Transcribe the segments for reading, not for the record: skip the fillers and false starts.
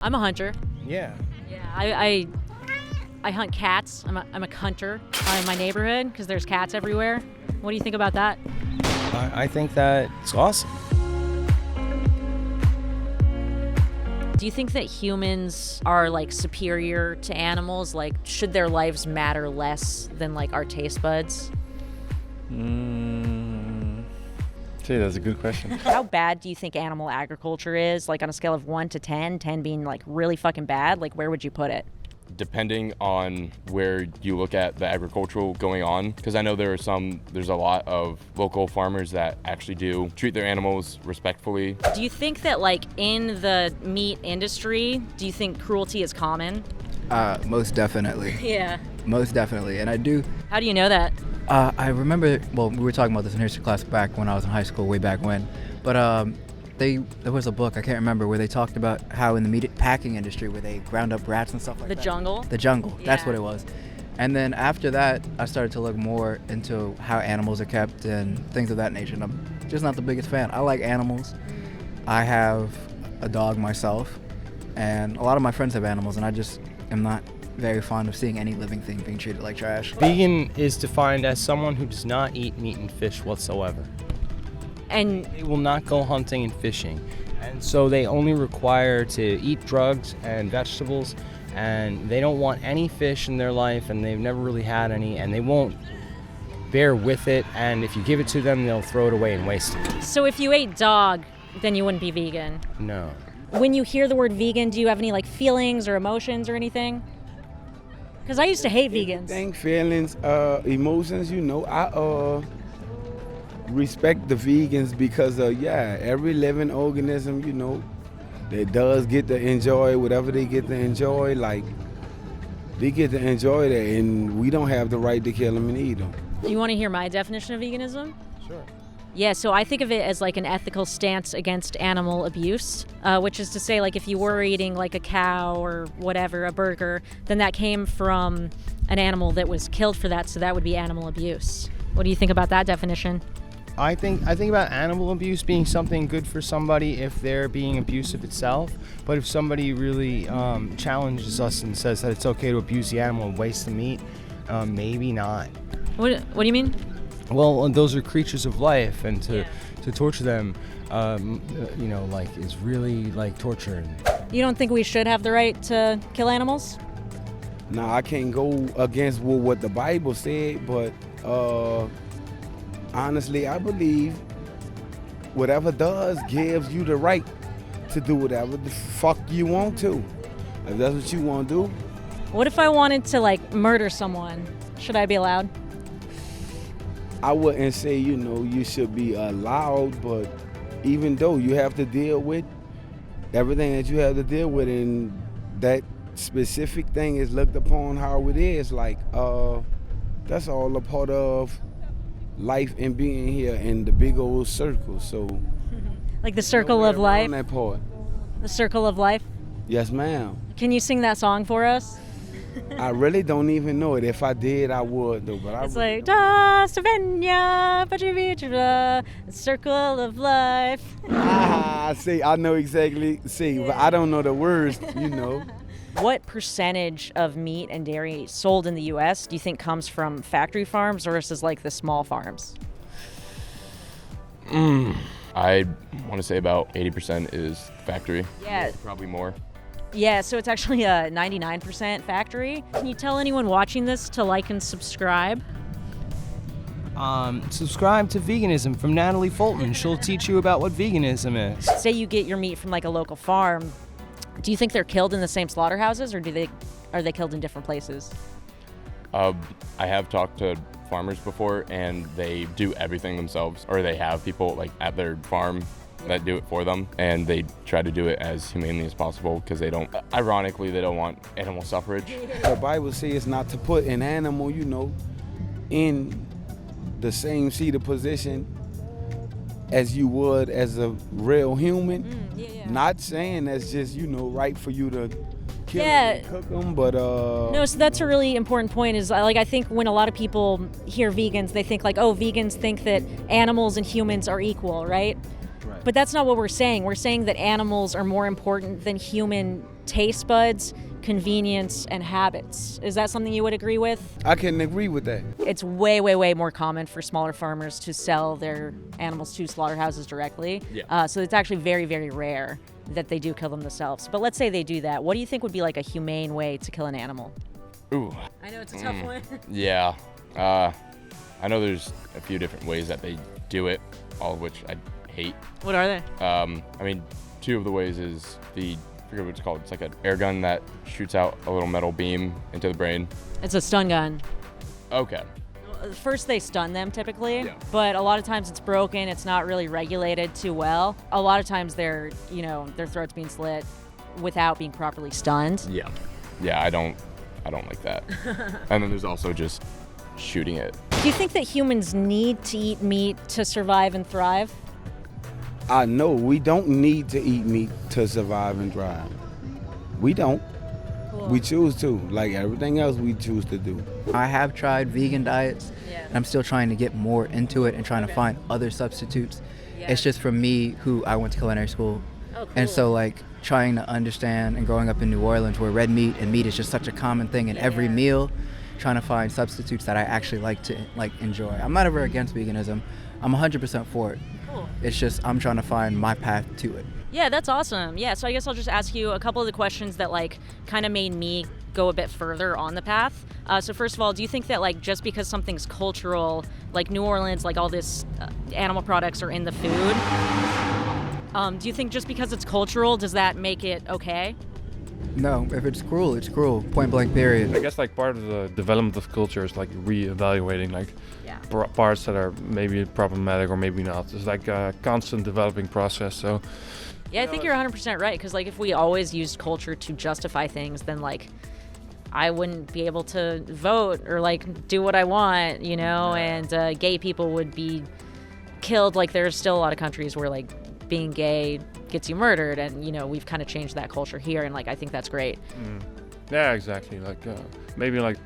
I'm a hunter. Yeah. Yeah, I hunt cats. I'm a hunter in my neighborhood because there's cats everywhere. What do you think about that? I think that it's awesome. Do you think that humans are like superior to animals? Like, should their lives matter less than like our taste buds? Gee, that's a good question. How bad do you think animal agriculture is? Like on a scale of 1 to 10, 10 being like really fucking bad, like where would you put it? Depending on where you look at the agricultural going on, because I know there's a lot of local farmers that actually do treat their animals respectfully. Do you think that like in the meat industry, do you think cruelty is common? Most definitely. Yeah. Most definitely. And I do. How do you know that? I remember, well, we were talking about this in history class back when I was in high school, way back when. But there was a book, I can't remember, where they talked about how in the meat packing industry where they ground up rats and stuff like The that. jungle? The jungle, that's Yeah. what it was. And then after that, I started to look more into how animals are kept and things of that nature. And I'm just not the biggest fan. I like animals. I have a dog myself, and a lot of my friends have animals, and I just am not very fond of seeing any living thing being treated like trash. Vegan is defined as someone who does not eat meat and fish whatsoever. And They will not go hunting and fishing. And so they only require to eat drugs and vegetables, and they don't want any fish in their life, and they've never really had any, and they won't bear with it, and if you give it to them, they'll throw it away and waste it. so if you ate dog, then you wouldn't be vegan. No. When you hear the word vegan, do you have any like feelings or emotions or anything? Because I used to hate vegans. Think feelings, emotions, I respect the vegans because every living organism, that does get to enjoy whatever they get to enjoy, like they get to enjoy that, and we don't have the right to kill them and eat them. You want to hear my definition of veganism? Sure. Yeah, so I think of it as like an ethical stance against animal abuse, which is to say, like, if you were eating like a cow or whatever, a burger, then that came from an animal that was killed for that, so that would be animal abuse. What do you think about that definition? I think about animal abuse being something good for somebody if they're being abusive itself, but if somebody really challenges us and says that it's okay to abuse the animal and waste the meat, maybe not. What do you mean? Well, those are creatures of life, and to torture them, is really like torture. You don't think we should have the right to kill animals? Now, I can't go against what the Bible said, but honestly, I believe whatever does gives you the right to do whatever the fuck you want to. If that's what you want to do. What if I wanted to like murder someone? Should I be allowed? I wouldn't say, you should be allowed, but even though you have to deal with everything that you have to deal with, and that specific thing is looked upon how it is, like, that's all a part of life and being here in the big old circle, so. Like the circle of life? On that part. The circle of life? Yes, ma'am. Can you sing that song for us? I really don't even know it. If I did, I would, though. But It's like, Da Slovenia, the circle of life. See, I know exactly. But I don't know the words, What percentage of meat and dairy sold in the U.S. do you think comes from factory farms versus like the small farms? I want to say about 80% is factory. Yeah. Probably more. Yeah, so it's actually a 99% factory. Can you tell anyone watching this to like and subscribe? Subscribe to Veganism from Natalie Fulton. She'll teach you about what veganism is. Say you get your meat from like a local farm. Do you think they're killed in the same slaughterhouses, or are they killed in different places? I have talked to farmers before, and they do everything themselves, or they have people like at their farm that do it for them, and they try to do it as humanely as possible because they don't want animal suffrage. The Bible says not to put an animal, in the same seat of position as you would as a real human. Not saying that's just, right for you to kill them and cook them, but No, so that's a really important point. Is like, I think when a lot of people hear vegans, they think like, oh, vegans think that animals and humans are equal, right? But that's not what we're saying. We're saying that animals are more important than human taste buds, convenience, and habits. Is that something you would agree with? I can agree with that. It's way, way, way more common for smaller farmers to sell their animals to slaughterhouses directly. Yeah. So it's actually very, very rare that they do kill them themselves. But let's say they do that. What do you think would be like a humane way to kill an animal? Ooh. I know it's a tough one. Yeah. I know there's a few different ways that they do it, all of which I hate. What are they? I mean, two of the ways is I forget what it's called. It's like an air gun that shoots out a little metal beam into the brain. It's a stun gun. Okay. First they stun them typically, Yeah. but a lot of times it's broken, it's not really regulated too well. A lot of times their throat's being slit without being properly stunned. Yeah. Yeah, I don't like that. And then there's also just shooting it. Do you think that humans need to eat meat to survive and thrive? I know we don't need to eat meat to survive and thrive. We don't. Cool. We choose to. Like everything else we choose to do. I have tried vegan diets, Yeah. and I'm still trying to get more into it and trying to find other substitutes. Yeah. It's just for me, who I went to culinary school, Oh, cool. and so like trying to understand and growing up in New Orleans where red meat and meat is just such a common thing in every Yeah. meal, trying to find substitutes that I actually like to enjoy. I'm not ever against veganism. I'm 100% for it. Cool. It's just I'm trying to find my path to it. Yeah, that's awesome. Yeah, so I guess I'll just ask you a couple of the questions that like kind of made me go a bit further on the path. So first of all, do you think that like just because something's cultural, like New Orleans, like all this animal products are in the food, do you think just because it's cultural, does that make it okay? No, if it's cruel, it's cruel. Point blank period. I guess like part of the development of culture is like re-evaluating like Yeah. parts that are maybe problematic or maybe not. It's like a constant developing process. So Yeah, I think you're 100% right, because like if we always used culture to justify things, then like I wouldn't be able to vote or like do what I want, you know, and gay people would be killed. Like there's still a lot of countries where like being gay gets you murdered, and you know we've kind of changed that culture here, and like I think that's great. yeah, exactly. Like maybe like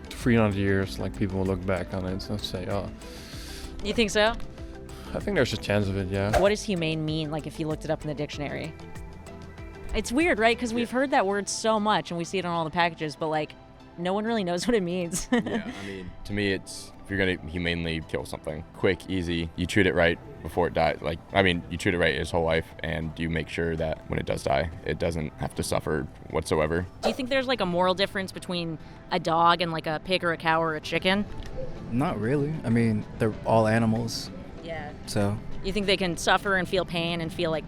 300 years, like people will look back on it and say, oh, You think so? I think there's a chance of it. Yeah. What does humane mean? Like if you looked it up in the dictionary, it's weird, right? Because we've heard that word so much and we see it on all the packages, but like no one really knows what it means. Yeah, I mean, to me, it's if you're gonna humanely kill something, quick, easy, you treat it right before it dies. Like, I mean, you treat it right its whole life, and you make sure that when it does die, it doesn't have to suffer whatsoever. Do you think there's like a moral difference between a dog and like a pig or a cow or a chicken? Not really. I mean, they're all animals, Yeah. so You think they can suffer and feel pain and feel like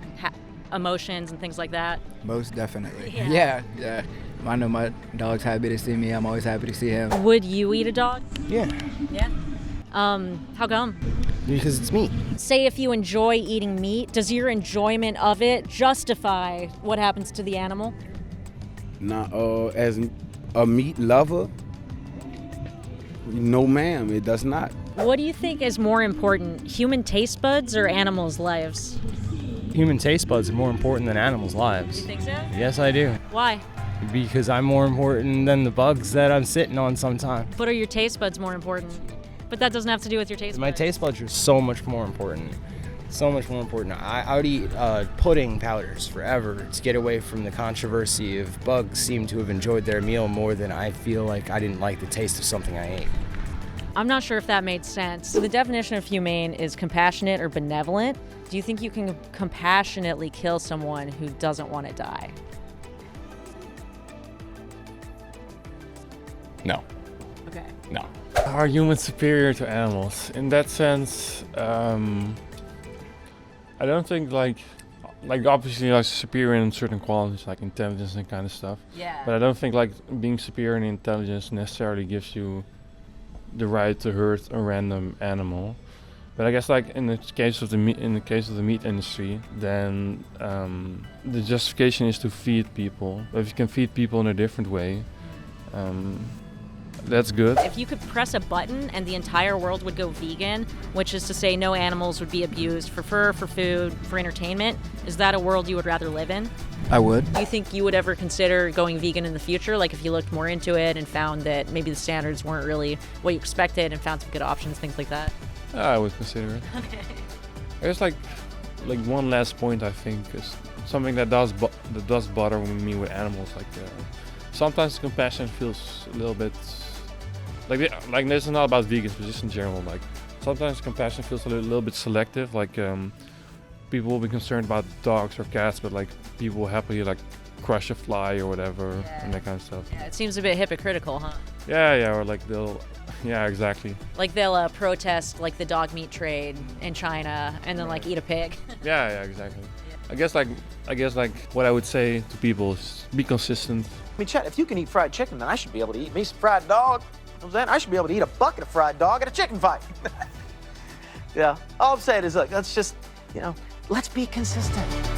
emotions and things like that? most definitely. Yeah. Yeah. I know my dog's happy to see me. I'm always happy to see him. Would you eat a dog? Yeah, Yeah. How come? because it's meat. Say if you enjoy eating meat, does your enjoyment of it justify what happens to the animal? Not as a meat lover. No, ma'am, it does not. What do you think is more important, human taste buds or animals' lives? Human taste buds are more important than animals' lives. Think so? Yes, I do. Why? Because I'm more important than the bugs that I'm sitting on sometimes. But are your taste buds more important? But that doesn't have to do with your taste My buds. taste buds are so much more important. So much more important. I would eat pudding powders forever to get away from the controversy of bugs seem to have enjoyed their meal more than I feel like I didn't like the taste of something I ate. I'm not sure if that made sense. So the definition of humane is compassionate or benevolent. Do you think you can compassionately kill someone who doesn't want to die? No, Okay. no. Are humans superior to animals? In that sense, I don't think like obviously like superior in certain qualities like intelligence and kind of stuff. Yeah. But I don't think like being superior in intelligence necessarily gives you the right to hurt a random animal. But I guess like in the case of the meat industry, then the justification is to feed people. But if you can feed people in a different way, that's good. If you could press a button and the entire world would go vegan, which is to say no animals would be abused for fur, for food, for entertainment, is that a world you would rather live in? I would. Do you think you would ever consider going vegan in the future? Like if you looked more into it and found that maybe the standards weren't really what you expected and found some good options, things like that? I would consider it. Okay. There's like one last point I think is something that does bother me with animals. Like sometimes compassion feels a little bit like this is not about vegans, but just in general. Like sometimes compassion feels a little bit selective. Like people will be concerned about dogs or cats, but like people will happily like crush a fly or whatever and that kind of stuff. Yeah, it seems a bit hypocritical, huh? Yeah, or like yeah, exactly. Like they'll protest like the dog meat trade in China and then like eat a pig. Yeah, exactly. I guess like what I would say to people is be consistent. I mean, Chet, if you can eat fried chicken, then I should be able to eat me some fried dog. You know what I'm saying? I should be able to eat a bucket of fried dog at a chicken fight. Yeah, all I'm saying is, look, let's just, let's be consistent.